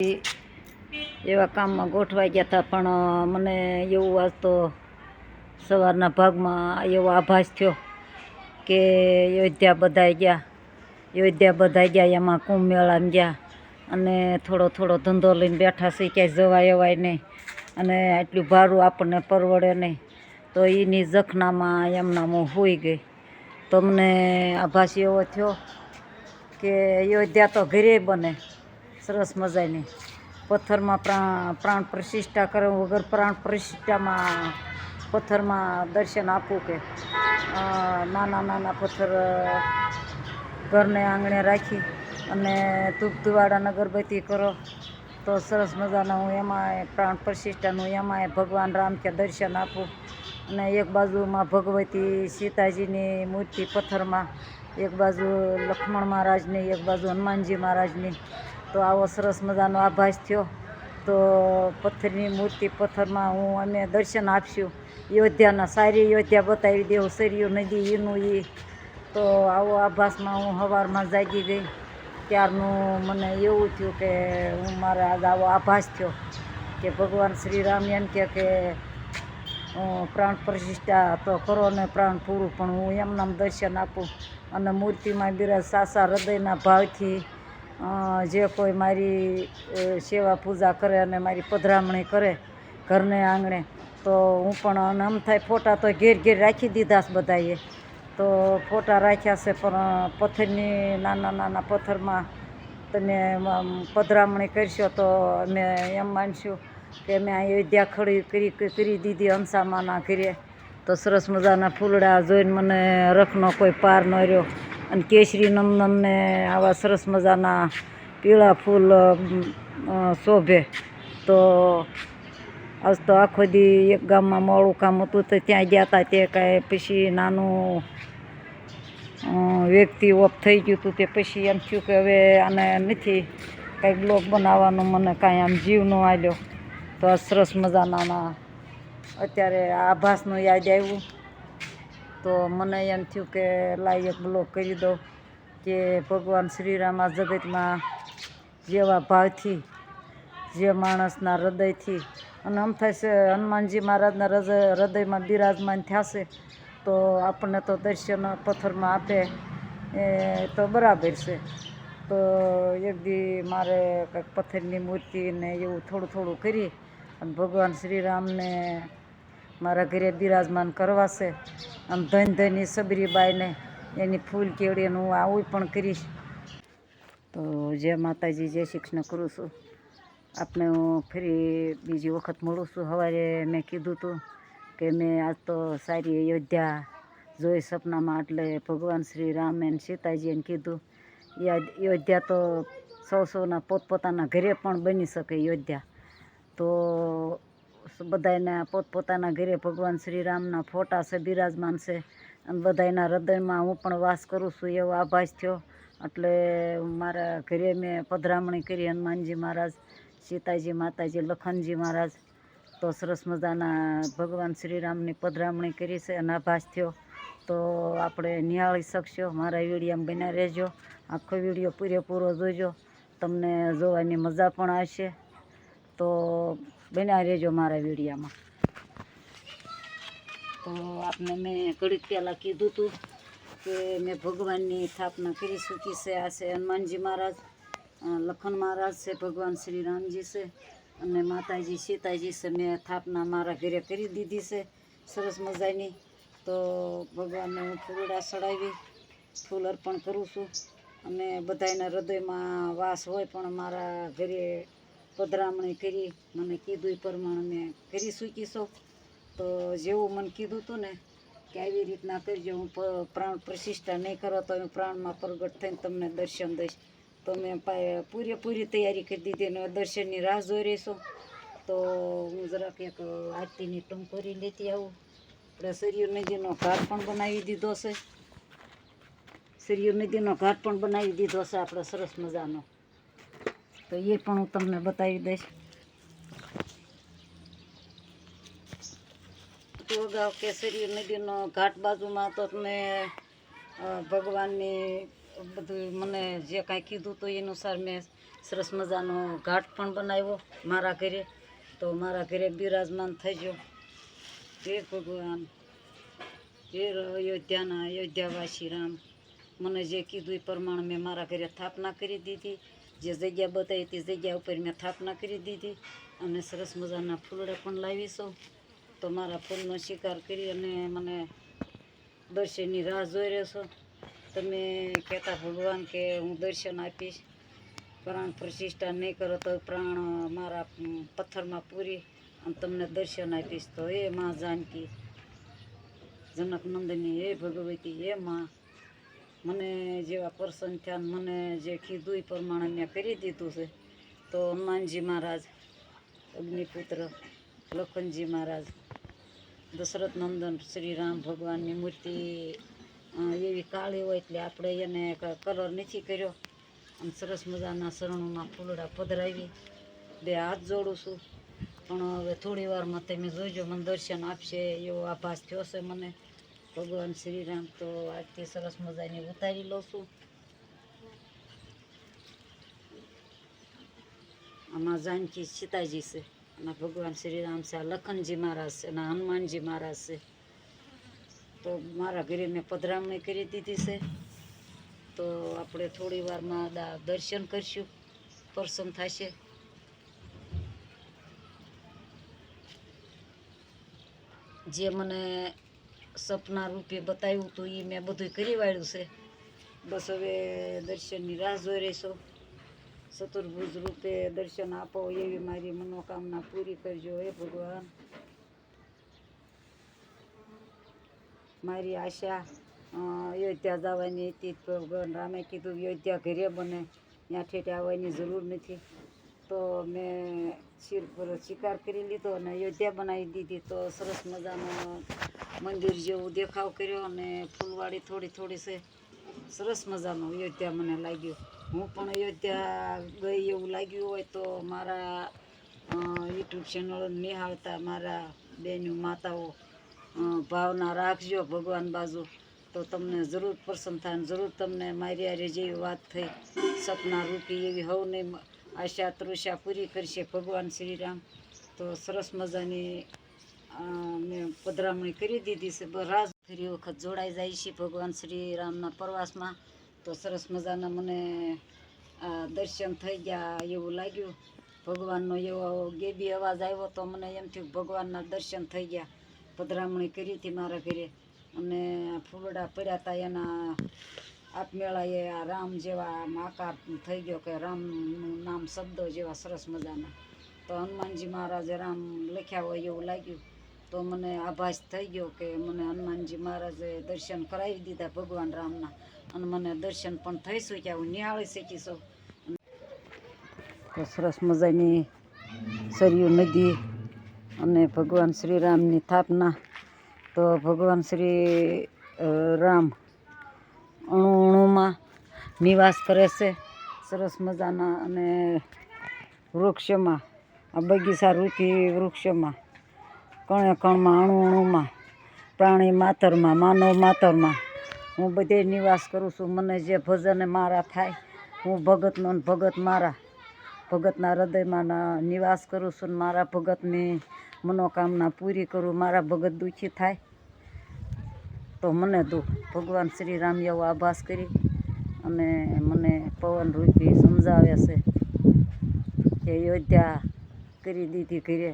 એવા કામમાં ગોઠવાઈ ગયા હતા, પણ મને એવું આજ તો સવારના ભાગમાં એવો આભાસ થયો કે અયોધ્યા બધાઈ ગયા એમાં કુંભ મેળામાં ગયા અને થોડો ધંધો લઈને બેઠા છે, ક્યાંય જવાય એવાય નહીં અને આટલું ભાડું આપણને પરવડે નહીં, તો એની જખનામાં એમના હું સૂઈ ગઈ. તો મને આભાસ એવો થયો કે અયોધ્યા તો ઘરે બને સરસ મજાની, પથ્થરમાં પ્રાણ પ્રતિષ્ઠા કરે વગર પ્રાણ પ્રતિષ્ઠામાં પથ્થરમાં દર્શન આપવું કે નાના પથ્થર ઘરને આંગણે રાખી અને ધૂપ ધુવાડાને અગરબત્તી કરો તો સરસ મજાના હું એમાં પ્રાણ પ્રતિષ્ઠાનું એમાંય ભગવાન રામ કે દર્શન આપું. અને એક બાજુમાં ભગવતી સીતાજીની મૂર્તિ પથ્થરમાં, એક બાજુ લક્ષ્મણ મહારાજની, એક બાજુ હનુમાનજી મહારાજની. તો આવો સરસ મજાનો આભાસ થયો. તો પથ્થરની મૂર્તિ પથ્થરમાં અમે દર્શન આપશું, અયોધ્યાના સારી અયોધ્યા બતાવી દેવું, સરયુ નદી એનું એ. તો આવો આભાસમાં હું સવારમાં જાગી ગઈ. ત્યારનું મને એવું થયું કે મારે આજ આવો આભાસ થયો કે ભગવાન શ્રી રામ એમ કે પ્રાણ પ્રતિષ્ઠા તો કરો ને પ્રાણ પૂરું, પણ હું એમનામ દર્શન આપું અને મૂર્તિમાં બિરાજ સાચા હૃદયના ભાવથી જે કોઈ મારી સેવા પૂજા કરે અને મારી પધરામણી કરે ઘરને આંગણે, તો હું પણ આમ થાય ફોટા તો ઘેર રાખી દીધા છે બધાએ. તો ફોટા રાખ્યા છે, પણ પથ્થરની નાના પથ્થરમાં તમે પધરામણી કરશો તો અમે એમ માનશું કે અમે અયોધ્યા ખડી કરી દીધી હંસામાના ઘરે. તો સરસ મજાના ફૂલડા જોઈને મને રખનો કોઈ પાર ન રહ્યો. અને કેસરી નંદનને આવા સરસ મજાના પીળા ફૂલ શોભે. તો આજ તો આખો દી એક ગામમાં મોડું કામ હતું તો ત્યાં ગયા હતા, તે કાંઈ પછી નાનું વ્યક્તિ ઓફ થઈ ગયું હતું. તે પછી એમ થયું કે હવે આને નથી કાંઈ બ્લોગ બનાવવાનું, મને કાંઈ આમ જીવ ન આવ્યો. તો આ સરસ મજાના અત્યારે આભાસનું યાદ આવ્યું. તો મને એમ થયું કે લાયક બ્લોગ કરી દઉં કે ભગવાન શ્રીરામ આ જગતમાં જેવા ભાવથી, જે માણસના હૃદયથી, અને આમ થાય છે હનુમાનજી મહારાજના હૃદયમાં બિરાજમાન થશે તો આપણને તો દર્શન પથ્થરમાં આપે એ તો બરાબર છે. તો એક દી મારે કંઈક પથ્થરની મૂર્તિને એવું થોડું કરી અને ભગવાન શ્રીરામને મારા ઘરે બિરાજમાન કરવા છે. આમ ધની સબરીબાઈને એની ફૂલ કેળીને હું આવું પણ કરીશ. તો જય માતાજી, જય શ્રી કૃષ્ણ કરું છું. આપણે હું ફરી બીજી વખત મળું છું. સવારે મેં કીધું હતું કે મેં આજ તો સારી અયોધ્યા જોઈ સપનામાં, એટલે ભગવાન શ્રી રામ અને સીતાજીને કીધું અયોધ્યા તો સૌના પોતપોતાના ઘરે પણ બની શકે અયોધ્યા. તો બધાના પોતપોતાના ઘરે ભગવાન શ્રી રામના ફોટા છે, બિરાજમાન છે અને બધાના હૃદયમાં હું પણ વાસ કરું છું એવો આભાસ થયો. એટલે મારા ઘરે મેં પધરામણી કરી હનુમાનજી મહારાજ, સીતાજી માતાજી, લખનજી મહારાજ. તો સરસ મજાના ભગવાન શ્રીરામની પધરામણી કરી છે અને આભાસ થયો. તો આપણે નિહાળી શકશો. મારા વિડીયોમાં બન્યા રહેજો, આખો વિડીયો પૂરેપૂરો જોજો, તમને જોવાની મજા પણ આવશે. તો બન્યા રહેજો મારા વિડીયોમાં. તો આપને મેં ઘડીક પહેલાં કીધું હતું કે મેં ભગવાનની સ્થાપના કરી ચૂકી છે. આ છે હનુમાનજી મહારાજ, લખન મહારાજ છે, ભગવાન શ્રી રામજી છે અને માતાજી સીતાજી છે. મેં સ્થાપના મારા ઘરે કરી દીધી છે સરસ મજાની. તો ભગવાનને હું ફૂલડા ચડાવી, ફૂલ અર્પણ કરું છું અને બધાના હૃદયમાં વાસ હોય, પણ મારા ઘરે પધરામણી કરી મને કીધું એ પ્રમાણે મેં કરી ચૂકી છું. તો જેવું મને કીધું હતું ને કે આવી રીતના કરજો, હું પ્રાણ પ્રતિષ્ઠા નહીં કરો તો હું પ્રાણમાં પ્રગટ થઈને તમને દર્શન દઈશ. તો મેં પૂરેપૂરી તૈયારી કરી દીધી અને દર્શનની રાહ જોઈ રહી છું. તો હું જરાક એક આરતીની ટંકોરી લેતી આવું. આપણે સરયુ નદીનો ઘાટ પણ બનાવી દીધો છે, સરયુ નદીનો ઘાટ પણ બનાવી દીધો છે આપણે સરસ મજાનો. તો એ પણ હું તમને બતાવી દઈશ. અગાઉ કે સરયુ નદીનો ઘાટ બાજુમાં તો તમે ભગવાનની બધું મને જે કાંઈ કીધું હતું એ અનુસાર મેં સરસ મજાનો ઘાટ પણ બનાવ્યો મારા ઘરે. તો મારા ઘરે બિરાજમાન થઈ ગયો. હે ભગવાન, હે અયોધ્યાના અયોધ્યાવાસી રામ, મને જે કીધું એ પ્રમાણે મેં મારા ઘરે સ્થાપના કરી દીધી. જે જગ્યા બતાવી તે જગ્યા ઉપર મેં સ્થાપના કરી દીધી. અને સરસ મજાના ફૂલડા પણ લાવીશું. તો મારા ફૂલનો શિકાર કરી અને મને દર્શનની રાહ જોઈ રહ્યો છો. તમે કહેતા ભગવાન કે હું દર્શન આપીશ, પ્રાણ પ્રતિષ્ઠા નહીં કરો તો પ્રાણ મારા પથ્થરમાં પૂરી અને તમને દર્શન આપીશ. તો હે મા જાનકી જનક નંદની, હે ભગવતી, હે મા, મને જેવા પ્રસન્ન થયા, મને જે કીધું એ પ્રમાણે મેં કરી દીધું છે. તો હનુમાનજી મહારાજ, અગ્નિપુત્ર લખનજી મહારાજ, દશરથ નંદન શ્રી રામ ભગવાનની મૂર્તિ એવી કાળી હોય એટલે આપણે એને કલર નથી કર્યો. અને સરસ મજાના શરણોના ફૂલડા પધરાવી બે હાથ જોડું છું. પણ હવે થોડી વારમાં તમે જોઈજો, મને દર્શન આપશે એવો આભાસ થયો છે મને ભગવાન શ્રી રામ. તો આજથી સરસ મજાની ઉતારી લઉં છું. આમાં જાનકી સીતાજી છે અને ભગવાન શ્રી રામ છે, આ લખનજી મહારાજ છે અને હનુમાનજી મહારાજ છે. તો મારા ઘરે મેં પધરામણી કરી દીધી છે. તો આપણે થોડી વારમાં દર્શન કરીશું, પ્રસન્ન થશે. જે મને સપના રૂપે બતાવ્યું હતું એ મેં બધું કરી વાળ્યું છે. બસ હવે દર્શનની રાહ જોઈ રહીશું. ચતુર્ભુજ રૂપે દર્શન આપો એવી મારી મનોકામના પૂરી કરજો હે ભગવાન. મારી આશા અયોધ્યા જવાની હતી. ભગવાન રામે કીધું અયોધ્યા ઘરે બને, ત્યાં ઠેઠ આવવાની જરૂર નથી. તો મેં શિર પર શિકાર કરી લીધો અને અયોધ્યા બનાવી દીધી. તો સરસ મજાનો મંદિર જેવું દેખાવ કર્યો અને ફૂલવાડી થોડી થોડી છે. સરસ મજાનું અયોધ્યા મને લાગ્યું. હું પણ અયોધ્યા ગઈ એવું લાગ્યું હોય તો મારા યુટ્યુબ ચેનલ નિહાળતા મારા બહેનો માતાઓ ભાવના રાખજો ભગવાન બાજુ. તો તમને જરૂર પ્રસન્ન થાય, જરૂર તમને મારી હારે જેવી વાત થઈ સપના રૂપી એવી હવને આશા તૃષા પૂરી કરશે ભગવાન શ્રી રામ. તો સરસ મજાની મેં પધરામણી કરી દીધી છે. રાજ ફરી વખત જોડાઈ જાય છે ભગવાન શ્રી રામના પ્રવાસમાં. તો સરસ મજાના મને દર્શન થઈ ગયા એવું લાગ્યું. ભગવાનનો એવો ગેબી અવાજ આવ્યો તો મને એમ થયું ભગવાનના દર્શન થઈ ગયા. પધરામણી કરી હતી મારા ઘરે અને ફૂલડા પડ્યા હતા એના આપમેળાએ આ રામ જેવા આકાર થઈ ગયો કે રામનું નામ શબ્દો જેવા સરસ મજાના. તો હનુમાનજી મહારાજે રામ લખ્યા હોય એવું લાગ્યું. તો મને આભાસ થઈ ગયો કે મને હનુમાનજી મહારાજે દર્શન કરાવી દીધા ભગવાન રામના. અને મને દર્શન પણ થઈ શક્યા, હું નિહાળી શકીશું. તો સરસ મજાની સરયુ નદી અને ભગવાન શ્રી રામની સ્થાપના. તો ભગવાન શ્રી રામ અણુમાં નિવાસ કરે છે સરસ મજાના. અને વૃક્ષમાં, આ બગીચા રૂપી વૃક્ષમાં, કણે કણમાં, અણુમાં, પ્રાણી માતરમાં, માનવ માતરમાં હું બધે નિવાસ કરું છું. મને જે ભજન મારા થાય હું ભગતનો ભગત મારા ભગતના હૃદયમાં નિવાસ કરું છું. મારા ભગતની મનોકામના પૂરી કરું. મારા ભગત દુઃખી થાય તો મને દુઃખ ભગવાન શ્રી રામ એવો આભાસ કરી અને મને પવન રૂપી સમજાવે છે કે અયોધ્યા કરી દીધી ઘરે.